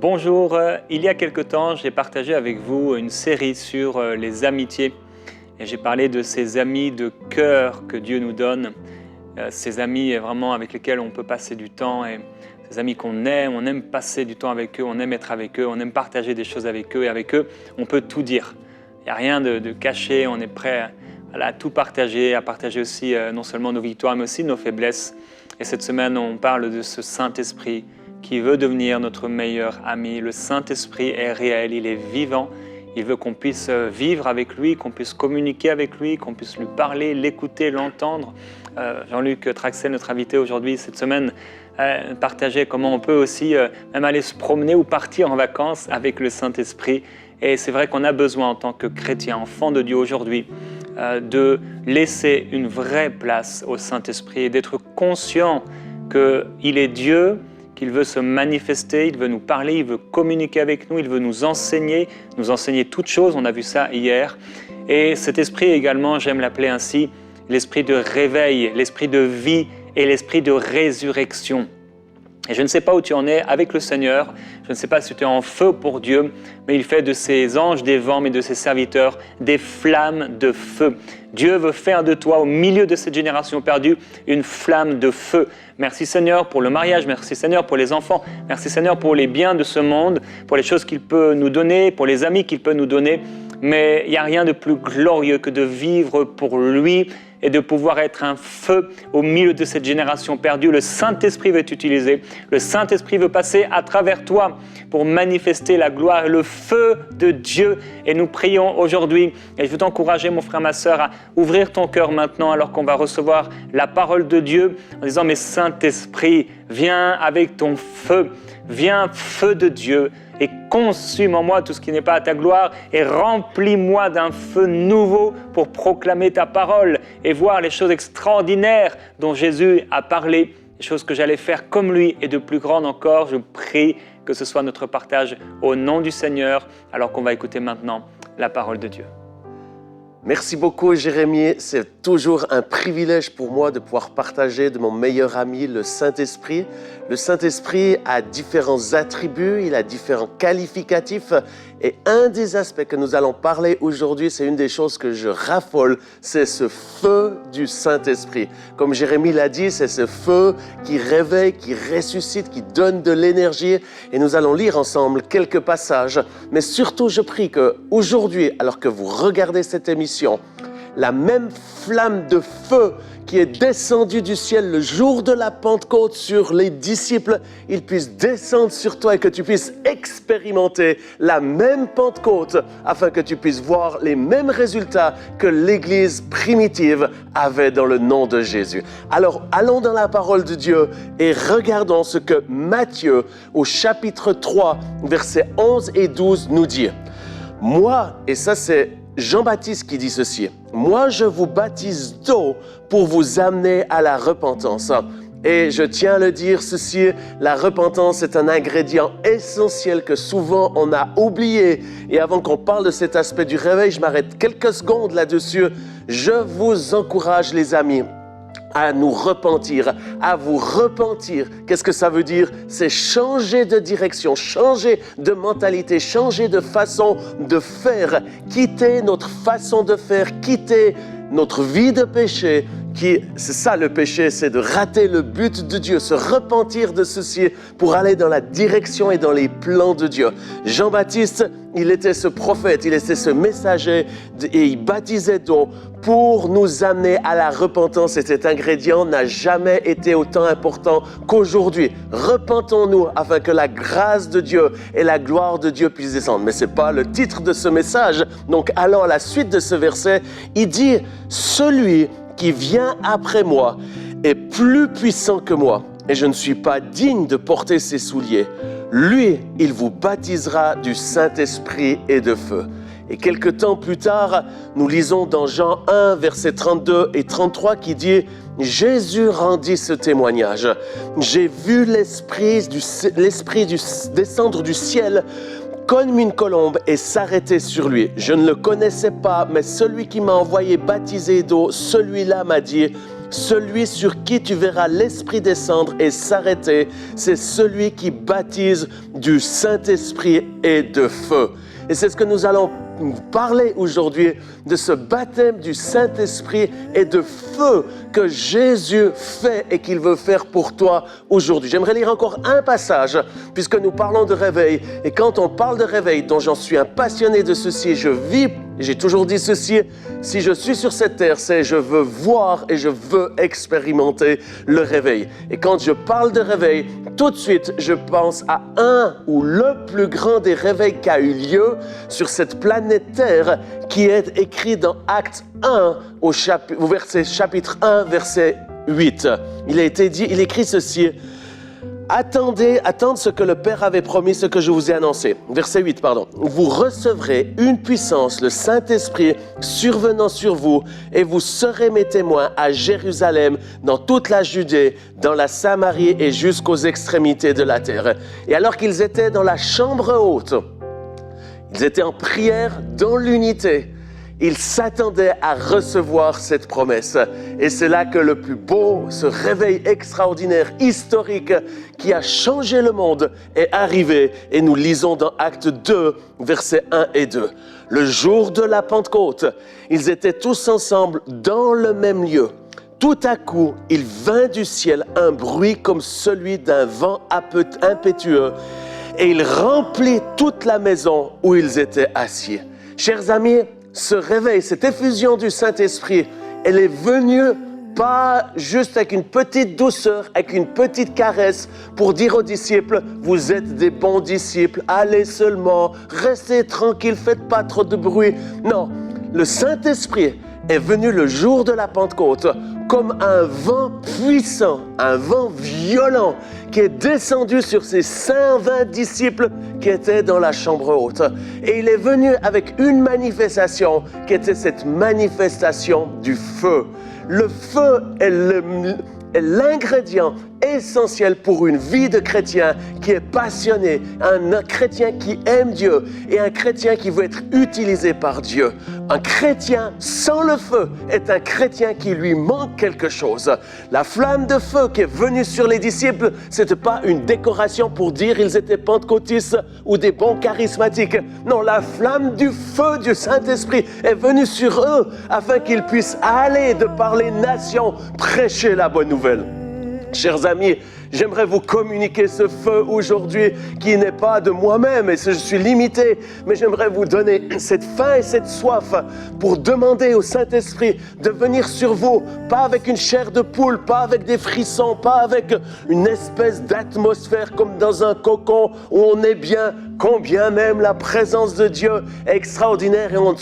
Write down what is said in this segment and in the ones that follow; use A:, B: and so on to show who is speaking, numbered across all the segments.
A: Bonjour, il y a quelque temps, j'ai partagé avec vous une série sur les amitiés et j'ai parlé de ces amis de cœur que Dieu nous donne, ces amis vraiment avec lesquels on peut passer du temps et ces amis qu'on aime, on aime passer du temps avec eux, on aime être avec eux, on aime partager des choses avec eux et avec eux, on peut tout dire. Il n'y a rien de caché, on est prêt à tout partager, à partager aussi non seulement nos victoires mais aussi nos faiblesses. Et cette semaine, on parle de ce Saint-Esprit qui veut devenir notre meilleur ami. Le Saint-Esprit est réel, il est vivant. Il veut qu'on puisse vivre avec lui, qu'on puisse communiquer avec lui, qu'on puisse lui parler, l'écouter, l'entendre. Jean-Luc Traxel, notre invité aujourd'hui, cette semaine, partageait comment on peut aussi même aller se promener ou partir en vacances avec le Saint-Esprit. Et c'est vrai qu'on a besoin en tant que chrétien, enfant de Dieu aujourd'hui, de laisser une vraie place au Saint-Esprit et d'être conscient qu'il est Dieu, qu'il veut se manifester, il veut nous parler, il veut communiquer avec nous, il veut nous enseigner toutes choses, on a vu ça hier. Et cet esprit également, j'aime l'appeler ainsi, l'esprit de réveil, l'esprit de vie et l'esprit de résurrection. Et je ne sais pas où tu en es avec le Seigneur, je ne sais pas si tu es en feu pour Dieu, mais il fait de ses anges des vents, mais de ses serviteurs des flammes de feu. Dieu veut faire de toi, au milieu de cette génération perdue, une flamme de feu. Merci Seigneur pour le mariage, merci Seigneur pour les enfants, merci Seigneur pour les biens de ce monde, pour les choses qu'il peut nous donner, pour les amis qu'il peut nous donner. Mais il n'y a rien de plus glorieux que de vivre pour lui et de pouvoir être un feu au milieu de cette génération perdue. Le Saint-Esprit veut t'utiliser, le Saint-Esprit veut passer à travers toi pour manifester la gloire et le feu de Dieu. Et nous prions aujourd'hui, et je veux t'encourager mon frère, ma sœur, à ouvrir ton cœur maintenant alors qu'on va recevoir la parole de Dieu en disant « Mais Saint-Esprit, viens avec ton feu, viens feu de Dieu ». Et consume en moi tout ce qui n'est pas à ta gloire et remplis-moi d'un feu nouveau pour proclamer ta parole et voir les choses extraordinaires dont Jésus a parlé, les choses que j'allais faire comme lui et de plus grandes encore. Je prie que ce soit notre partage au nom du Seigneur, alors qu'on va écouter maintenant la parole de Dieu.
B: Merci beaucoup Jérémie, c'est toujours un privilège pour moi de pouvoir partager de mon meilleur ami, le Saint-Esprit. Le Saint-Esprit a différents attributs, il a différents qualificatifs et un des aspects que nous allons parler aujourd'hui, c'est une des choses que je raffole, c'est ce feu du Saint-Esprit. Comme Jérémie l'a dit, c'est ce feu qui réveille, qui ressuscite, qui donne de l'énergie et nous allons lire ensemble quelques passages. Mais surtout, je prie qu'aujourd'hui, alors que vous regardez cette émission, la même flamme de feu qui est descendue du ciel le jour de la Pentecôte sur les disciples, il puisse descendre sur toi et que tu puisses expérimenter la même Pentecôte afin que tu puisses voir les mêmes résultats que l'Église primitive avait dans le nom de Jésus. Alors, allons dans la parole de Dieu et regardons ce que Matthieu, au chapitre 3, versets 11 et 12, nous dit. Moi, et ça c'est Jean-Baptiste qui dit ceci, « Moi, je vous baptise d'eau pour vous amener à la repentance. » Et je tiens à le dire ceci, la repentance est un ingrédient essentiel que souvent on a oublié. Et avant qu'on parle de cet aspect du réveil, je m'arrête quelques secondes là-dessus. Je vous encourage, les amis, à nous repentir, à vous repentir. Qu'est-ce que ça veut dire? C'est changer de direction, changer de mentalité, changer de façon de faire, quitter notre façon de faire, quitter notre vie de péché. C'est ça le péché, c'est de rater le but de Dieu, se repentir de ceci pour aller dans la direction et dans les plans de Dieu. Jean-Baptiste, il était ce prophète, il était ce messager et il baptisait d'eau pour nous amener à la repentance. Et cet ingrédient n'a jamais été autant important qu'aujourd'hui. Repentons-nous afin que la grâce de Dieu et la gloire de Dieu puissent descendre. Mais ce n'est pas le titre de ce message. Donc allons à la suite de ce verset. Il dit « Celui qui vient après moi est plus puissant que moi et je ne suis pas digne de porter ses souliers. Lui, il vous baptisera du Saint-Esprit et de feu. » Et quelque temps plus tard, nous lisons dans Jean 1, versets 32 et 33 qui dit « Jésus rendit ce témoignage. J'ai vu l'Esprit descendre du ciel comme une colombe et s'arrêter sur lui. Je ne le connaissais pas, mais celui qui m'a envoyé baptiser d'eau, celui-là m'a dit celui sur qui tu verras l'Esprit descendre et s'arrêter, c'est celui qui baptise du Saint-Esprit et de feu. Et c'est ce que nous allons parler aujourd'hui, de ce baptême du Saint-Esprit et de feu que Jésus fait et qu'il veut faire pour toi aujourd'hui. J'aimerais lire encore un passage, puisque nous parlons de réveil. Et quand on parle de réveil, dont j'en suis un passionné de ceci, je vis, j'ai toujours dit ceci, si je suis sur cette terre, c'est je veux voir et je veux expérimenter le réveil. Et quand je parle de réveil, tout de suite, je pense à un ou le plus grand des réveils qui a eu lieu sur cette planète Terre, qui est écrit dans Actes 1, au chapitre 1, verset 8. Il écrit ceci. Attendez ce que le Père avait promis, ce que je vous ai annoncé. Verset 8, pardon. Vous recevrez une puissance, le Saint-Esprit, survenant sur vous, et vous serez mes témoins à Jérusalem, dans toute la Judée, dans la Samarie et jusqu'aux extrémités de la terre. Et alors qu'ils étaient dans la chambre haute, ils étaient en prière dans l'unité. Ils s'attendaient à recevoir cette promesse. Et c'est là que le plus beau, ce réveil extraordinaire, historique, qui a changé le monde, est arrivé. Et nous lisons dans Actes 2, versets 1 et 2. Le jour de la Pentecôte, ils étaient tous ensemble dans le même lieu. Tout à coup, il vint du ciel un bruit comme celui d'un vent impétueux. Et il remplit toute la maison où ils étaient assis. Chers amis, ce réveil, cette effusion du Saint-Esprit, elle est venue pas juste avec une petite douceur, avec une petite caresse pour dire aux disciples, vous êtes des bons disciples, allez seulement, restez tranquilles, faites pas trop de bruit. Non, le Saint-Esprit est venu le jour de la Pentecôte comme un vent puissant, un vent violent qui est descendu sur ces 120 disciples qui étaient dans la chambre haute. Et il est venu avec une manifestation qui était cette manifestation du feu. Le feu est l'ingrédient essentiel pour une vie de chrétien qui est passionné, un chrétien qui aime Dieu et un chrétien qui veut être utilisé par Dieu. Un chrétien sans le feu est un chrétien qui lui manque quelque chose. La flamme de feu qui est venue sur les disciples, c'était pas une décoration pour dire ils étaient pentecôtistes ou des bons charismatiques. Non, la flamme du feu du Saint-Esprit est venue sur eux afin qu'ils puissent aller de par les nations prêcher la bonne nouvelle. Chers amis, j'aimerais vous communiquer ce feu aujourd'hui qui n'est pas de moi-même et je suis limité, mais j'aimerais vous donner cette faim et cette soif pour demander au Saint-Esprit de venir sur vous, pas avec une chair de poule, pas avec des frissons, pas avec une espèce d'atmosphère comme dans un cocon où on est bien, combien même la présence de Dieu est extraordinaire et on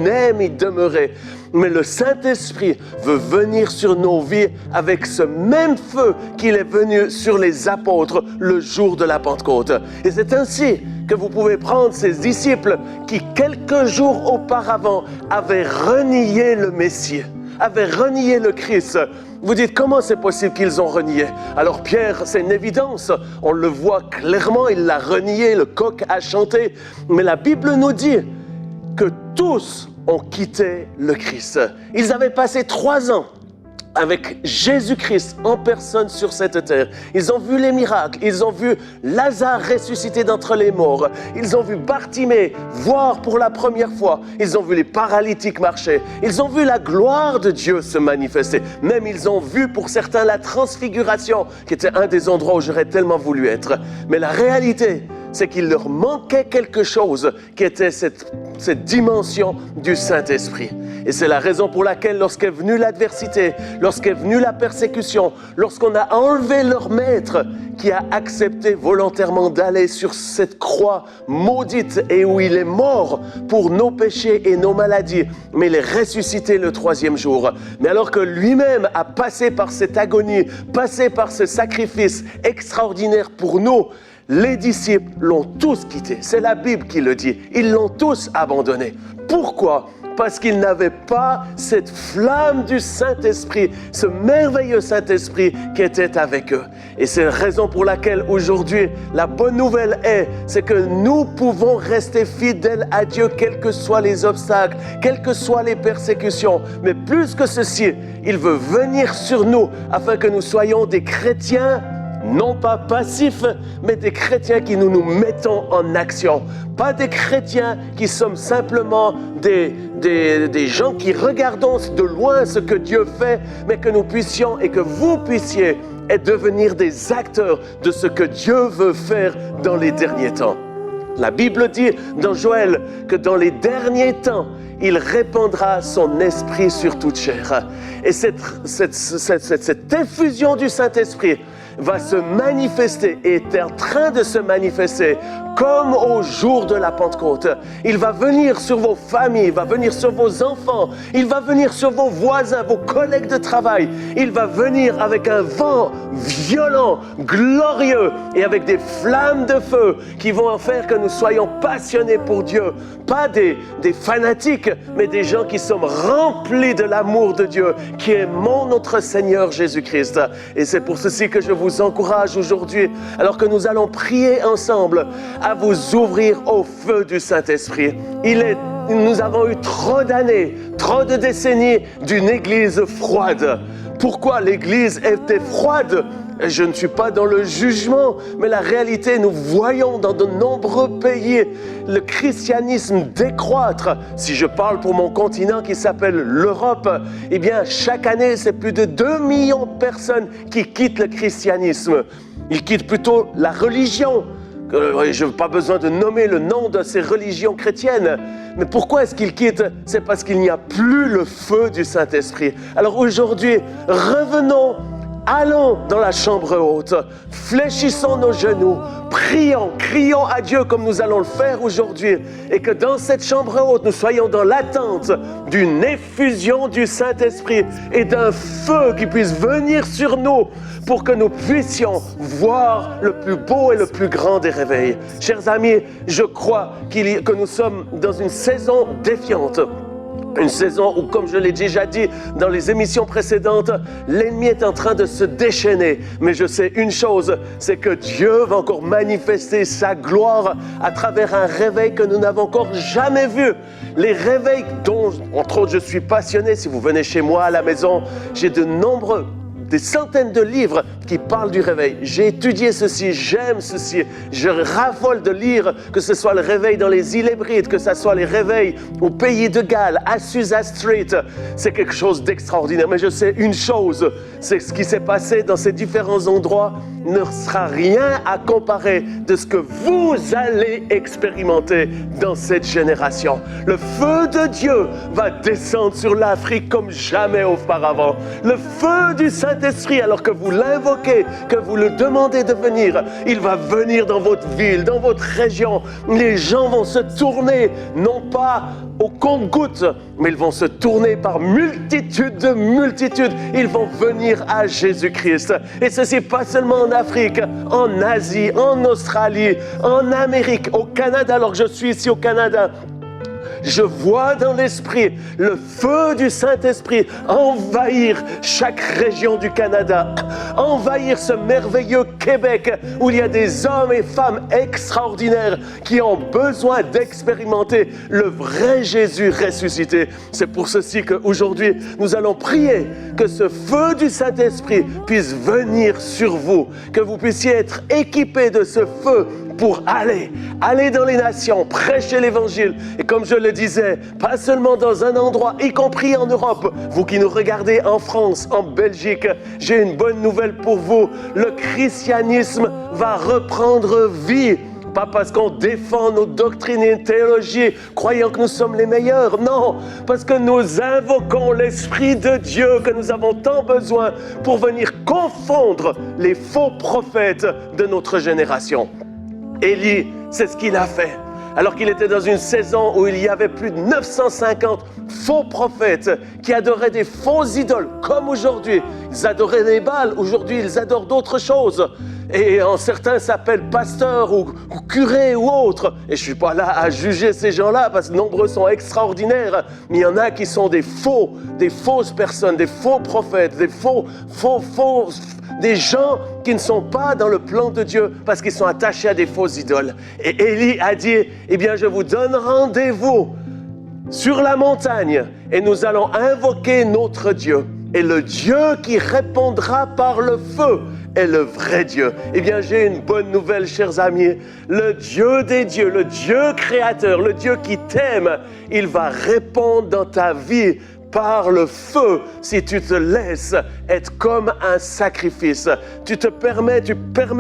B: aime y demeurer. Mais le Saint-Esprit veut venir sur nos vies avec ce même feu qu'il est venu sur les apôtres le jour de la Pentecôte. Et c'est ainsi que vous pouvez prendre ces disciples qui, quelques jours auparavant, avaient renié le Messie, avaient renié le Christ. Vous dites, comment c'est possible qu'ils ont renié? Alors Pierre, c'est une évidence, on le voit clairement, il l'a renié, le coq a chanté. Mais la Bible nous dit que tous ont quitté le Christ. Ils avaient passé 3 ans avec Jésus-Christ en personne sur cette terre. Ils ont vu les miracles, ils ont vu Lazare ressuscité d'entre les morts, ils ont vu Bartimée voir pour la première fois, ils ont vu les paralytiques marcher, ils ont vu la gloire de Dieu se manifester, même ils ont vu pour certains la transfiguration, qui était un des endroits où j'aurais tellement voulu être. Mais la réalité, c'est qu'il leur manquait quelque chose qui était cette dimension du Saint-Esprit. Et c'est la raison pour laquelle lorsqu'est venue l'adversité, lorsqu'est venue la persécution, lorsqu'on a enlevé leur maître qui a accepté volontairement d'aller sur cette croix maudite et où il est mort pour nos péchés et nos maladies, mais il est ressuscité le 3e jour. Mais alors que lui-même a passé par cette agonie, passé par ce sacrifice extraordinaire pour nous, les disciples l'ont tous quitté. C'est la Bible qui le dit. Ils l'ont tous abandonné. Pourquoi ? parce qu'ils n'avaient pas cette flamme du Saint-Esprit, ce merveilleux Saint-Esprit qui était avec eux. Et c'est la raison pour laquelle aujourd'hui, la bonne nouvelle c'est que nous pouvons rester fidèles à Dieu, quels que soient les obstacles, quelles que soient les persécutions. Mais plus que ceci, il veut venir sur nous afin que nous soyons des chrétiens, non pas passifs, mais des chrétiens qui nous mettons en action. Pas des chrétiens qui sommes simplement des gens qui regardons de loin ce que Dieu fait, mais que nous puissions et que vous puissiez devenir des acteurs de ce que Dieu veut faire dans les derniers temps. La Bible dit dans Joël que dans les derniers temps, il répandra son esprit sur toute chair. Et cette effusion du Saint-Esprit va se manifester et est en train de se manifester comme au jour de la Pentecôte. Il va venir sur vos familles, il va venir sur vos enfants, il va venir sur vos voisins, vos collègues de travail. Il va venir avec un vent violent, glorieux et avec des flammes de feu qui vont en faire que nous soyons passionnés pour Dieu. Pas des fanatiques, mais des gens qui sommes remplis de l'amour de Dieu, qui aimons notre Seigneur Jésus-Christ. Et c'est pour ceci que je vous encourage aujourd'hui, alors que nous allons prier ensemble, à vous ouvrir au feu du Saint-Esprit. Nous avons eu trop d'années, trop de décennies d'une Église froide. Pourquoi l'Église était froide? Je ne suis pas dans le jugement, mais la réalité, nous voyons dans de nombreux pays le christianisme décroître. Si je parle pour mon continent qui s'appelle l'Europe, eh bien, chaque année, c'est plus de 2 millions de personnes qui quittent le christianisme. Ils quittent plutôt la religion. Je n'ai pas besoin de nommer le nom de ces religions chrétiennes. Mais pourquoi est-ce qu'ils quittent? C'est parce qu'il n'y a plus le feu du Saint-Esprit. Alors aujourd'hui, revenons. Allons dans la chambre haute, fléchissons nos genoux, prions, crions à Dieu comme nous allons le faire aujourd'hui, et que dans cette chambre haute, nous soyons dans l'attente d'une effusion du Saint-Esprit et d'un feu qui puisse venir sur nous pour que nous puissions voir le plus beau et le plus grand des réveils. Chers amis, je crois que nous sommes dans une saison défiante. Une saison où, comme je l'ai déjà dit dans les émissions précédentes, l'ennemi est en train de se déchaîner. Mais je sais une chose, c'est que Dieu va encore manifester sa gloire à travers un réveil que nous n'avons encore jamais vu. Les réveils dont, entre autres, je suis passionné. Si vous venez chez moi à la maison, j'ai des centaines de livres qui parlent du réveil. J'ai étudié ceci, j'aime ceci, je raffole de lire, que ce soit le réveil dans les îles Hébrides, que ce soit les réveils au pays de Galles, à Susa Street. C'est quelque chose d'extraordinaire. Mais je sais une chose, c'est ce qui s'est passé dans ces différents endroits ne sera rien à comparer de ce que vous allez expérimenter dans cette génération. Le feu de Dieu va descendre sur l'Afrique comme jamais auparavant. Le feu du Saint-Esprit, alors que vous l'invoquez, que vous le demandez de venir, il va venir dans votre ville, dans votre région. Les gens vont se tourner, non pas au compte-gouttes, mais ils vont se tourner par multitude de multitudes. Ils vont venir à Jésus-Christ. Et ceci pas seulement en Afrique, en Asie, en Australie, en Amérique, au Canada, alors que je suis ici au Canada. Je vois dans l'esprit le feu du Saint-Esprit envahir chaque région du Canada, envahir ce merveilleux Québec où il y a des hommes et femmes extraordinaires qui ont besoin d'expérimenter le vrai Jésus ressuscité. C'est pour ceci qu'aujourd'hui, nous allons prier que ce feu du Saint-Esprit puisse venir sur vous, que vous puissiez être équipés de ce feu pour aller dans les nations, prêcher l'Évangile. Et comme je le disais, pas seulement dans un endroit, y compris en Europe. Vous qui nous regardez en France, en Belgique, j'ai une bonne nouvelle pour vous. Le christianisme va reprendre vie. Pas parce qu'on défend nos doctrines et théologies, croyant que nous sommes les meilleurs. Non, parce que nous invoquons l'Esprit de Dieu que nous avons tant besoin pour venir confondre les faux prophètes de notre génération. Élie, c'est ce qu'il a fait. Alors qu'il était dans une saison où il y avait plus de 950 faux prophètes qui adoraient des faux idoles, comme aujourd'hui. Ils adoraient les Baals, aujourd'hui ils adorent d'autres choses. Et certains s'appellent pasteurs ou curés ou autres. Et je ne suis pas là à juger ces gens-là parce que nombreux sont extraordinaires. Mais il y en a qui sont des fausses personnes, des faux prophètes, des gens qui ne sont pas dans le plan de Dieu parce qu'ils sont attachés à des fausses idoles. Et Élie a dit, eh bien, je vous donne rendez-vous sur la montagne et nous allons invoquer notre Dieu. Et le Dieu qui répondra par le feu est le vrai Dieu. Eh bien, j'ai une bonne nouvelle, chers amis. Le Dieu des dieux, le Dieu créateur, le Dieu qui t'aime, il va répondre dans ta vie par le feu si tu te laisses être comme un sacrifice. Tu permets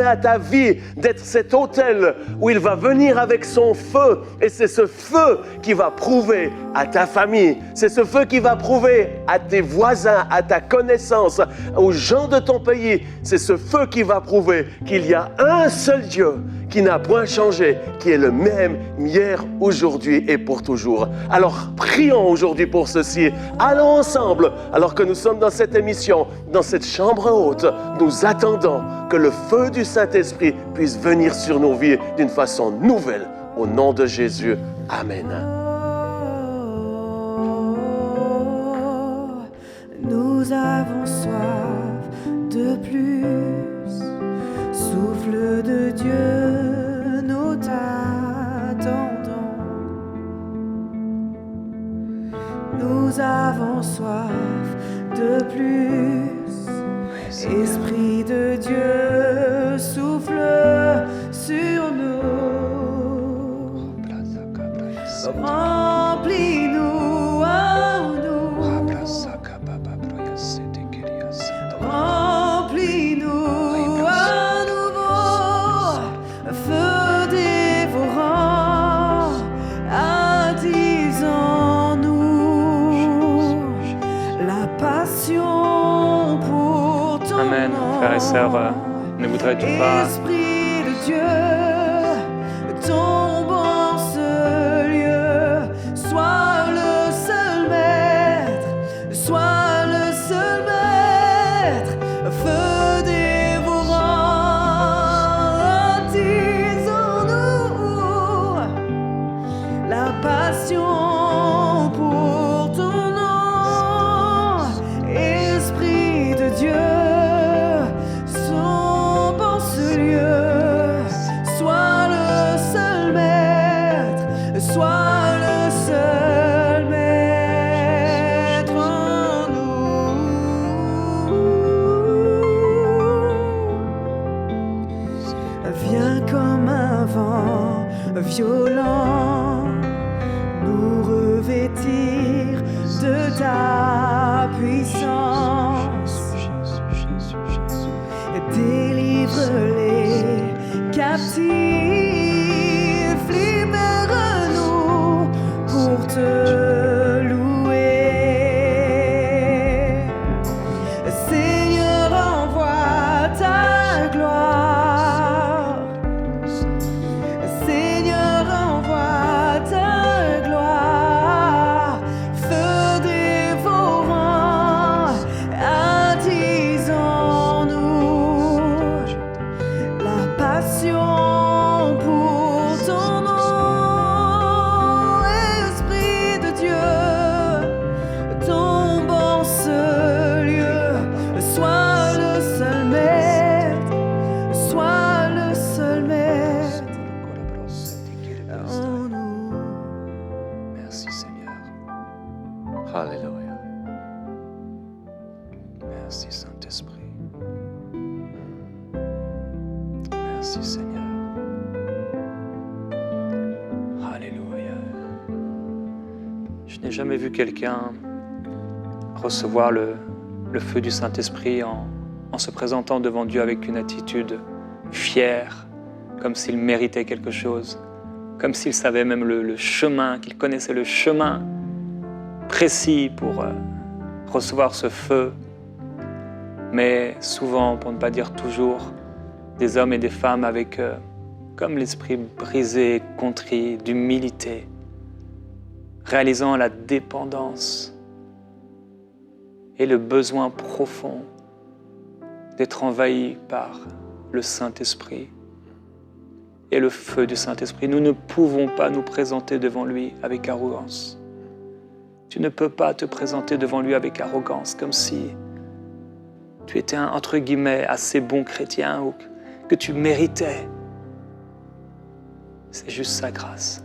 B: à ta vie d'être cet autel où il va venir avec son feu. Et c'est ce feu qui va prouver à ta famille, c'est ce feu qui va prouver à tes voisins, à ta connaissance, aux gens de ton pays. C'est ce feu qui va prouver qu'il y a un seul Dieu qui n'a point changé, qui est le même hier, aujourd'hui et pour toujours. Alors, prions aujourd'hui pour ceci. Allons ensemble, alors que nous sommes dans cette émission, dans cette chambre haute, nous attendons que le feu du Saint-Esprit puisse venir sur nos vies d'une façon nouvelle. Au nom de Jésus, Amen.
C: Nous avons soif de plus. Souffle de Dieu, nous t'attendons. Nous avons soif de plus. Esprit de Dieu, souffle sur nous. Remplis-nous à nous. Remplis-nous à nouveau. Feu dévorant, attisons-nous. La passion pour ton
A: Amen. Frères et sœurs, ne voudrais-tu pas
C: Esprit de Dieu, tombe en ce lieu. Sois le seul maître, sois le seul maître. Feu dévorant, attisons-nous. La passion pour ton nom. Esprit de Dieu, sombre en ce lieu. Sois le seul maître, sois le seul maître en nous. Viens comme un vent violent, nous revêtir de ta puissance. Délivre les captifs, libère-nous pour te louer. Seigneur, envoie ta gloire. Seigneur, envoie ta gloire. Feu dévorant, attisons-nous. La passion pour ton nom. Esprit de Dieu, tombe en ce lieu. Sois le seul maître, sois le seul maître en nous.
A: Merci Seigneur.
B: Alléluia.
A: Merci Saint-Esprit. Merci Seigneur. Alléluia. Je n'ai jamais vu quelqu'un recevoir le feu du Saint-Esprit en se présentant devant Dieu avec une attitude fière, comme s'il méritait quelque chose, comme s'il savait même le chemin, qu'il connaissait le chemin précis pour recevoir ce feu. Mais souvent, pour ne pas dire toujours, des hommes et des femmes avec comme l'esprit brisé, contrit, d'humilité, réalisant la dépendance et le besoin profond d'être envahi par le Saint-Esprit. et le feu du Saint-Esprit. Nous ne pouvons pas nous présenter devant lui avec arrogance. Tu ne peux pas te présenter devant lui avec arrogance, comme si tu étais un, entre guillemets, assez bon chrétien ou que tu méritais. C'est juste sa grâce.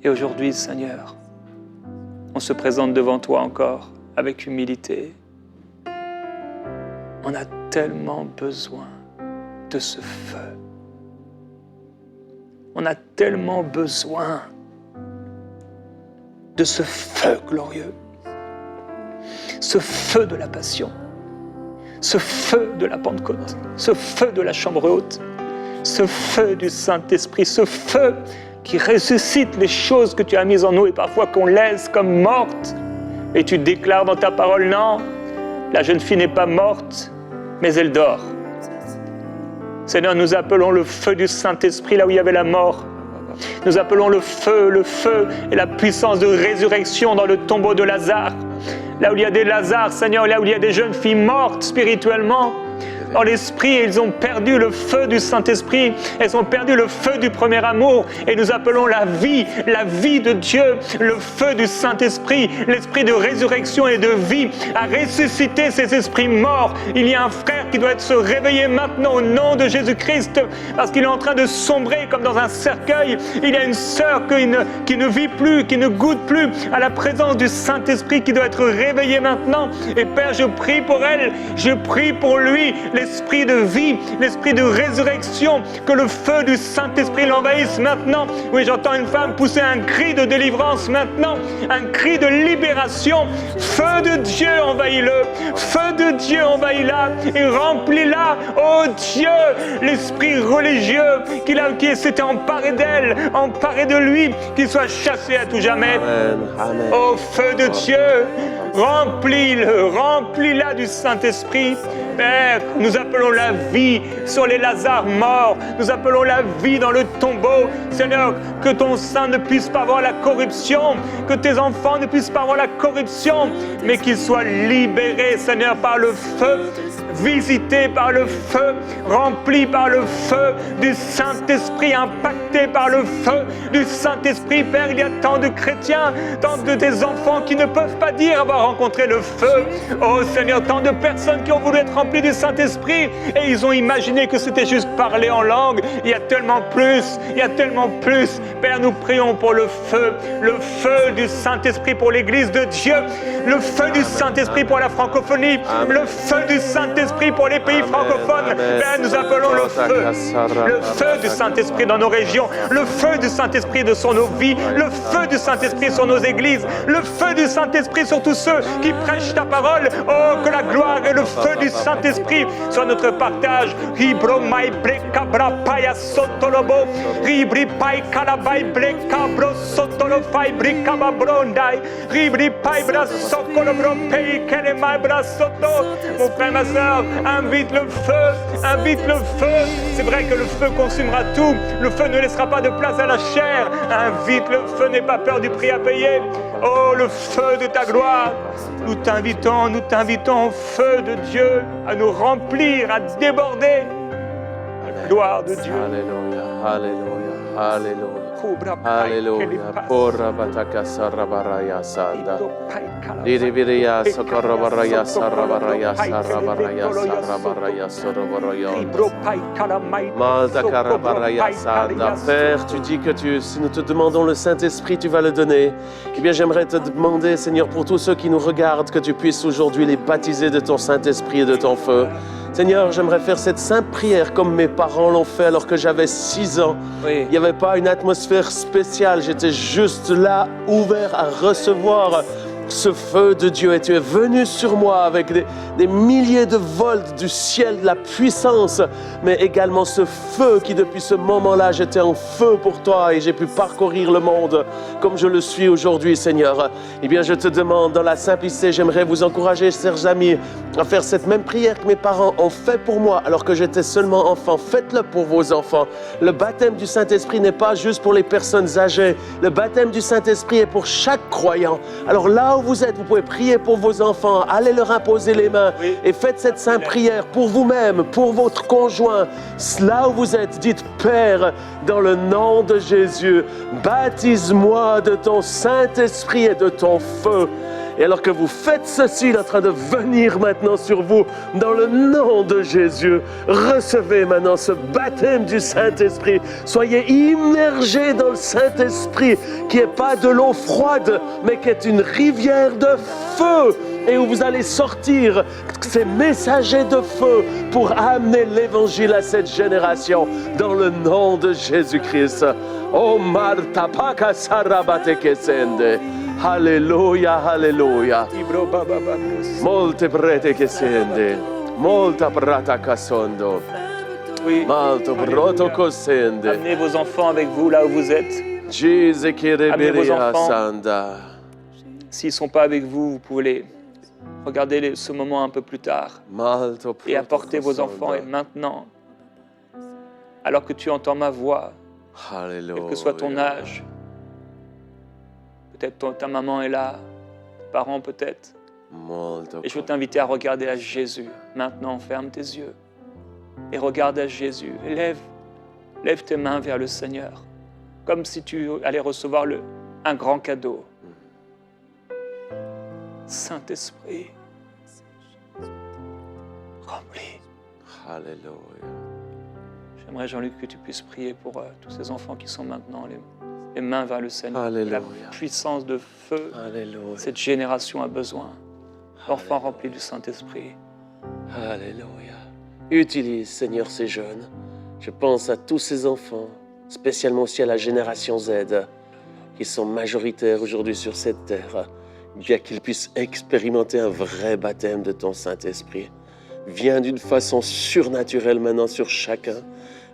A: Et aujourd'hui, Seigneur, on se présente devant toi encore avec humilité. On a tellement besoin de ce feu. On a tellement besoin de ce feu glorieux, ce feu de la passion, ce feu de la Pentecôte, ce feu de la chambre haute, ce feu du Saint-Esprit, ce feu qui ressuscite les choses que tu as mises en nous et parfois qu'on laisse comme mortes. Et tu déclares dans ta parole, non, la jeune fille n'est pas morte, mais elle dort. Seigneur, nous appelons le feu du Saint-Esprit là où il y avait la mort. Nous appelons le feu et la puissance de résurrection dans le tombeau de Lazare. Là où il y a des Lazare, Seigneur, là où il y a des jeunes filles mortes spirituellement, dans l'esprit, ils ont perdu le feu du Saint-Esprit, elles ont perdu le feu du premier amour, et nous appelons la vie de Dieu, le feu du Saint-Esprit, l'esprit de résurrection et de vie, à ressusciter ces esprits morts. Il y a un frère qui doit se réveiller maintenant au nom de Jésus-Christ, parce qu'il est en train de sombrer comme dans un cercueil. Il y a une sœur qui ne vit plus, qui ne goûte plus à la présence du Saint-Esprit, qui doit être réveillée maintenant. Et Père, je prie pour elle, je prie pour lui, l'esprit de vie, l'esprit de résurrection, que le feu du Saint-Esprit l'envahisse maintenant. Oui, j'entends une femme pousser un cri de délivrance maintenant, un cri de libération. Feu de Dieu, envahis-le. Feu de Dieu, envahis-la et remplis-la. Oh Dieu, l'esprit religieux qui s'était emparé d'elle, emparé de lui, qu'il soit chassé à tout jamais.
B: Amen. Amen.
A: Oh feu de Dieu, remplis-la du Saint-Esprit. Père, nous appelons la vie sur les Lazare morts. Nous appelons la vie dans le tombeau. Seigneur, que ton sein ne puisse pas voir la corruption, que tes enfants ne puissent pas voir la corruption, mais qu'ils soient libérés, Seigneur, par le feu, visités par le feu, remplis par le feu du Saint-Esprit, impactés par le feu du Saint-Esprit. Père, il y a tant de chrétiens, tant de tes enfants qui ne peuvent pas dire avoir rencontré le feu. Oh Seigneur, tant de personnes qui ont voulu être remplies du Saint-Esprit et ils ont imaginé que c'était juste parler en langue. Il y a tellement plus, il y a tellement plus. Père, nous prions pour le feu du Saint-Esprit pour l'Église de Dieu, le feu du Saint-Esprit pour la francophonie, le feu du Saint-Esprit pour les pays francophones. Père, nous appelons le feu du Saint-Esprit dans nos régions, le feu du Saint-Esprit sur nos vies, le feu du Saint-Esprit sur nos églises, le feu du Saint-Esprit sur tous ceux qui prêchent ta parole. Oh, que la gloire et le feu du Saint-Esprit soit notre partage. Ribro mai breka bra paya sotolobo, ribri pai kalabai breka bro sotolo fai brika babrondai, ribri pai bra sokolo bro pei kele mai bra soto. Mon frère, ma soeur, invite le feu, invite le feu. C'est vrai que le feu consumera tout, le feu ne laissera pas de place à la chair. Invite le feu, n'aie pas peur du prix à payer. Oh, le feu de ta gloire, nous t'invitons, feu de Dieu, à nous remplir, à déborder. Gloire de Dieu.
B: Alléluia, alléluia, alléluia. Alléluia. Porra bataka sarabaraya sada. Diribiria socorrobaraya sarabaraya sarabaraya sarabaraya sorobaraya. Malta karabaraya sada. Père, tu dis que si nous te demandons le Saint-Esprit, tu vas le donner. Eh bien, j'aimerais te demander, Seigneur, pour tous ceux qui nous regardent, que tu puisses aujourd'hui les baptiser de ton Saint-Esprit et de ton feu. Seigneur, j'aimerais faire cette simple prière comme mes parents l'ont fait alors que j'avais 6 ans.
A: Oui.
B: Il n'y avait pas une atmosphère spéciale, j'étais juste là, ouvert à recevoir ce feu de Dieu. Et tu es venu sur moi avec des milliers de volts du ciel, de la puissance, mais également ce feu qui depuis ce moment-là, j'étais en feu pour toi et j'ai pu parcourir le monde comme je le suis aujourd'hui, Seigneur. Eh bien, je te demande, dans la simplicité, j'aimerais vous encourager, chers amis, à faire cette même prière que mes parents ont fait pour moi alors que j'étais seulement enfant. Faites-le pour vos enfants. Le baptême du Saint-Esprit n'est pas juste pour les personnes âgées. Le baptême du Saint-Esprit est pour chaque croyant. Alors là où vous êtes, vous pouvez prier pour vos enfants, allez leur imposer les mains
A: Oui.
B: et faites cette sainte prière pour vous-même, pour votre conjoint. Là où vous êtes, dites Père, dans le nom de Jésus, baptise-moi de ton Saint-Esprit et de ton feu. Et alors que vous faites ceci, il est en train de venir maintenant sur vous, dans le nom de Jésus. Recevez maintenant ce baptême du Saint-Esprit. Soyez immergés dans le Saint-Esprit, qui n'est pas de l'eau froide, mais qui est une rivière de feu. Et où vous allez sortir ces messagers de feu pour amener l'Évangile à cette génération, dans le nom de Jésus-Christ. Oh Marta Paka Sarabate Kesende. Alléluia, alléluia. Molte prete che sende, molta prata casondo,
A: Oui.
B: malto broto
A: Alléluia.
B: cosende.
A: Amenez vos enfants avec vous là où vous êtes.
B: Gise che
A: Amenez vos
B: reberia
A: enfants.
B: sanda.
A: S'ils ne sont pas avec vous, vous pouvez les regarder ce moment un peu plus tard
B: Malto
A: et apporter vos
B: proto
A: enfants. Et
B: cosonda.
A: maintenant, alors que tu entends ma voix,
B: Alléluia.
A: quel que soit ton âge, peut-être ta maman est là, tes parents peut-être.
B: Molto
A: Et je veux t'inviter à regarder à Jésus. Maintenant, ferme tes yeux et regarde à Jésus. Et lève tes mains vers le Seigneur, comme si tu allais recevoir un grand cadeau. Saint-Esprit, remplis.
B: Alléluia.
A: J'aimerais, Jean-Luc, que tu puisses prier pour tous ces enfants qui sont maintenant les mains vers le Seigneur.
B: Alléluia.
A: La puissance de feu,
B: Alléluia.
A: cette génération a besoin d'enfants remplis du Saint-Esprit.
B: Alléluia. Utilise, Seigneur, ces jeunes. Je pense à tous ces enfants, spécialement aussi à la génération Z, qui sont majoritaires aujourd'hui sur cette terre, bien qu'ils puissent expérimenter un vrai baptême de ton Saint-Esprit. Viens d'une façon surnaturelle maintenant sur chacun,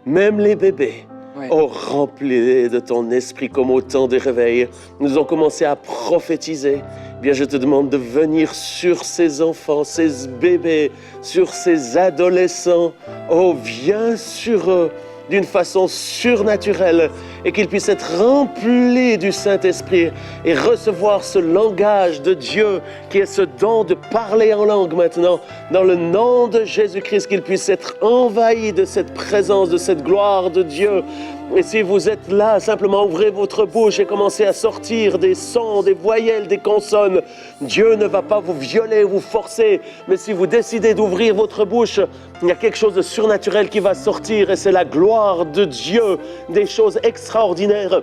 B: même les bébés.
A: Oui.
B: Oh, remplis de ton esprit comme au temps des réveils. Nous avons commencé à prophétiser. Bien, je te demande de venir sur ces enfants, ces bébés, sur ces adolescents. Oh, viens sur eux d'une façon surnaturelle et qu'ils puissent être remplis du Saint-Esprit et recevoir ce langage de Dieu qui est ce don de parler en langue maintenant. Dans le nom de Jésus-Christ, qu'ils puissent être envahis de cette présence, de cette gloire de Dieu. Et si vous êtes là, simplement ouvrez votre bouche et commencez à sortir des sons, des voyelles, des consonnes. Dieu ne va pas vous violer, vous forcer. Mais si vous décidez d'ouvrir votre bouche, il y a quelque chose de surnaturel qui va sortir et c'est la gloire de Dieu, des choses extraordinaires.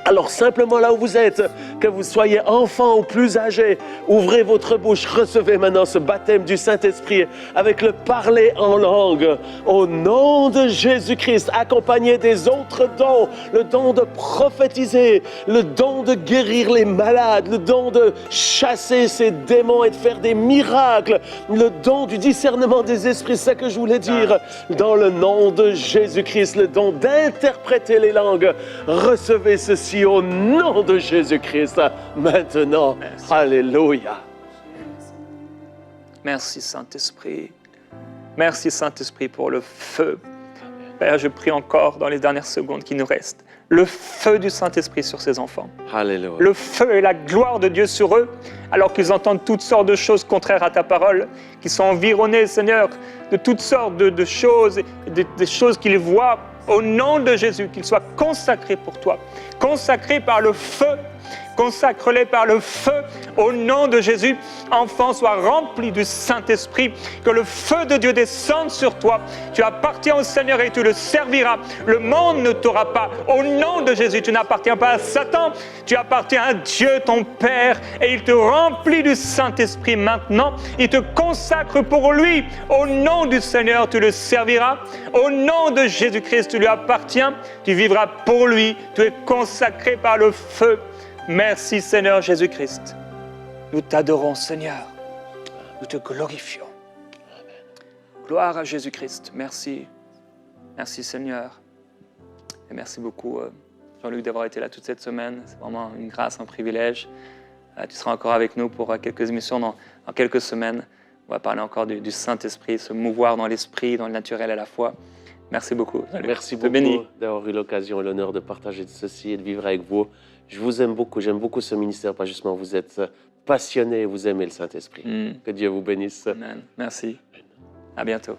B: Alors simplement là où vous êtes, que vous soyez enfant ou plus âgé, ouvrez votre bouche, recevez maintenant ce baptême du Saint-Esprit avec le parler en langue. Au nom de Jésus-Christ, accompagné des autres dons, le don de prophétiser, le don de guérir les malades, le don de chasser ces démons et de faire des miracles, le don du discernement des esprits, c'est ça que je voulais dire. Dans le nom de Jésus-Christ, le don d'interpréter les langues, recevez ceci au nom de Jésus-Christ, maintenant.
A: Merci.
B: Alléluia.
A: Merci Saint-Esprit. Merci Saint-Esprit pour le feu. Père, je prie encore dans les dernières secondes qui nous restent, le feu du Saint-Esprit sur ces enfants.
B: Alléluia.
A: Le feu et la gloire de Dieu sur eux, alors qu'ils entendent toutes sortes de choses contraires à ta parole, qui sont environnés, Seigneur, de toutes sortes de choses, des choses qu'ils voient. Au nom de Jésus, qu'ils soient consacrés pour toi, consacrés par le feu, consacre-les par le feu, au nom de Jésus. Enfants, sois remplis du Saint-Esprit, que le feu de Dieu descende sur toi. Tu appartiens au Seigneur et tu le serviras. Le monde ne t'aura pas. Au nom de Jésus, tu n'appartiens pas à Satan, tu appartiens à Dieu, ton Père, et il te remplit du Saint-Esprit maintenant. Il te consacre pour lui. Au nom du Seigneur, tu le serviras. Au nom de Jésus-Christ, tu lui appartiens. Tu vivras pour lui. Tu es consacré par le feu. Merci Seigneur Jésus-Christ. Nous t'adorons Seigneur. Nous te glorifions. Gloire à Jésus-Christ. Merci. Merci Seigneur. Et merci beaucoup Jean-Luc d'avoir été là toute cette semaine. C'est vraiment une grâce, un privilège. Tu seras encore avec nous pour quelques émissions dans quelques semaines. On va parler encore du Saint-Esprit, se mouvoir dans l'esprit, dans le naturel à la fois. Merci beaucoup. Jean-Luc.
B: Merci
A: Je te bénis.
B: beaucoup d'avoir eu l'occasion et l'honneur de partager ceci et de vivre avec vous. Je vous aime beaucoup, j'aime beaucoup ce ministère, pas justement vous êtes passionnez et vous aimez le Saint-Esprit. Que Dieu vous bénisse.
A: Amen. Merci. À bientôt.